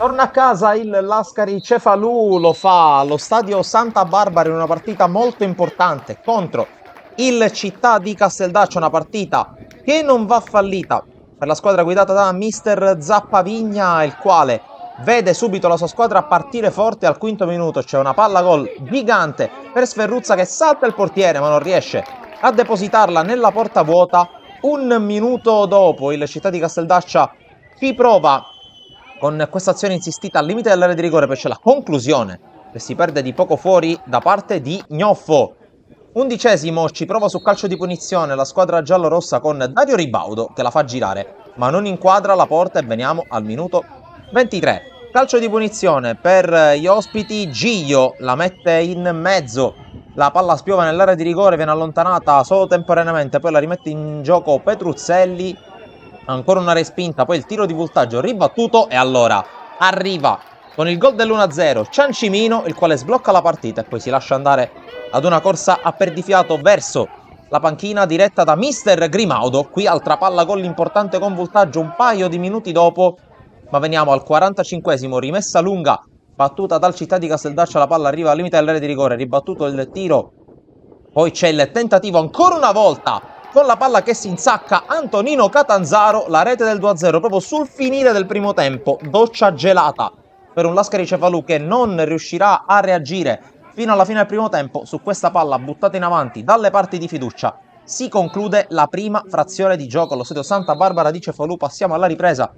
Torna a casa il Lascari Cefalù, lo fa allo stadio Santa Barbara in una partita molto importante contro il Città di Casteldaccio, una partita che non va fallita per la squadra guidata da mister Zappavigna, il quale vede subito la sua squadra partire forte. Al quinto minuto c'è una palla gol gigante per Sferruzza che salta il portiere ma non riesce a depositarla nella porta vuota. Un minuto dopo il Città di Casteldaccia ci prova con questa azione insistita al limite dell'area di rigore, poi c'è la conclusione che si perde di poco fuori da parte di Gnoffo. 11esimo, ci prova su calcio di punizione la squadra giallorossa con Dario Ribaudo che la fa girare ma non inquadra la porta e veniamo al minuto 23. Calcio di punizione per gli ospiti, Giglio la mette in mezzo, la palla spiova nell'area di rigore, viene allontanata solo temporaneamente, poi la rimette in gioco Petruzzelli, ancora una respinta, poi il tiro di voltaggio ribattuto e allora arriva con il gol dell'1-0 Ciancimino, il quale sblocca la partita e poi si lascia andare ad una corsa a perdifiato verso la panchina diretta da mister Grimaudo. Qui altra palla gol importante con voltaggio un paio di minuti dopo, ma veniamo al 45esimo, rimessa lunga battuta dal Città di Casteldaccia, la palla arriva al limite dell'area di rigore, ribattuto il tiro, poi c'è il tentativo ancora una volta con la palla che si insacca Antonino Catanzaro, la rete del 2-0 proprio sul finire del primo tempo, doccia gelata per un Lascari Cefalù che non riuscirà a reagire fino alla fine del primo tempo. Su questa palla buttata in avanti dalle parti di fiducia si conclude la prima frazione di gioco allo stadio Santa Barbara di Cefalù. Passiamo alla ripresa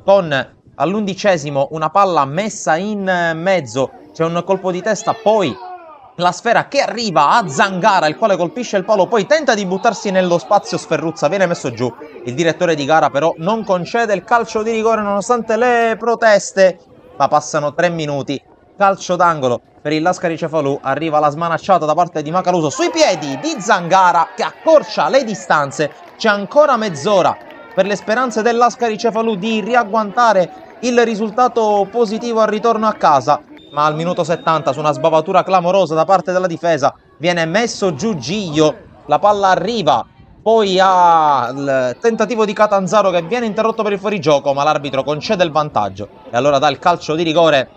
con all'11esimo una palla messa in mezzo, c'è un colpo di testa, poi la sfera che arriva a Zangara, il quale colpisce il palo, poi tenta di buttarsi nello spazio Sferruzza, viene messo giù. Il direttore di gara però non concede il calcio di rigore nonostante le proteste, ma passano 3 minuti. Calcio d'angolo per il Lascari Cefalù, arriva la smanacciata da parte di Macaluso sui piedi di Zangara che accorcia le distanze. C'è ancora mezz'ora per le speranze del Lascari Cefalù di riagguantare il risultato positivo al ritorno a casa, ma al minuto 70 su una sbavatura clamorosa da parte della difesa viene messo giù Giglio, la palla arriva poi al tentativo di Catanzaro che viene interrotto per il fuorigioco, ma l'arbitro concede il vantaggio e allora dà il calcio di rigore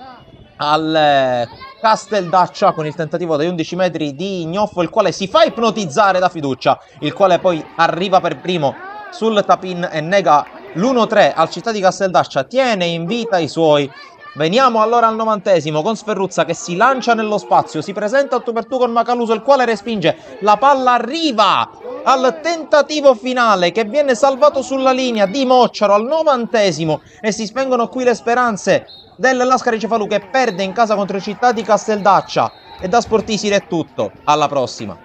al Casteldaccia con il tentativo dai 11 metri di Gnoffo, il quale si fa ipnotizzare da Fiducia, il quale poi arriva per primo sul tap-in e nega l'1-3 al Città di Casteldaccia, tiene in vita i suoi. Veniamo allora al 90esimo con Sferruzza che si lancia nello spazio, si presenta al tu per tu con Macaluso, il quale respinge, la palla arriva al tentativo finale che viene salvato sulla linea di Mocciaro al 90esimo e si spengono qui le speranze del Lascari Cefalù che perde in casa contro il Città di Casteldaccia. E da Sportisir è tutto, alla prossima.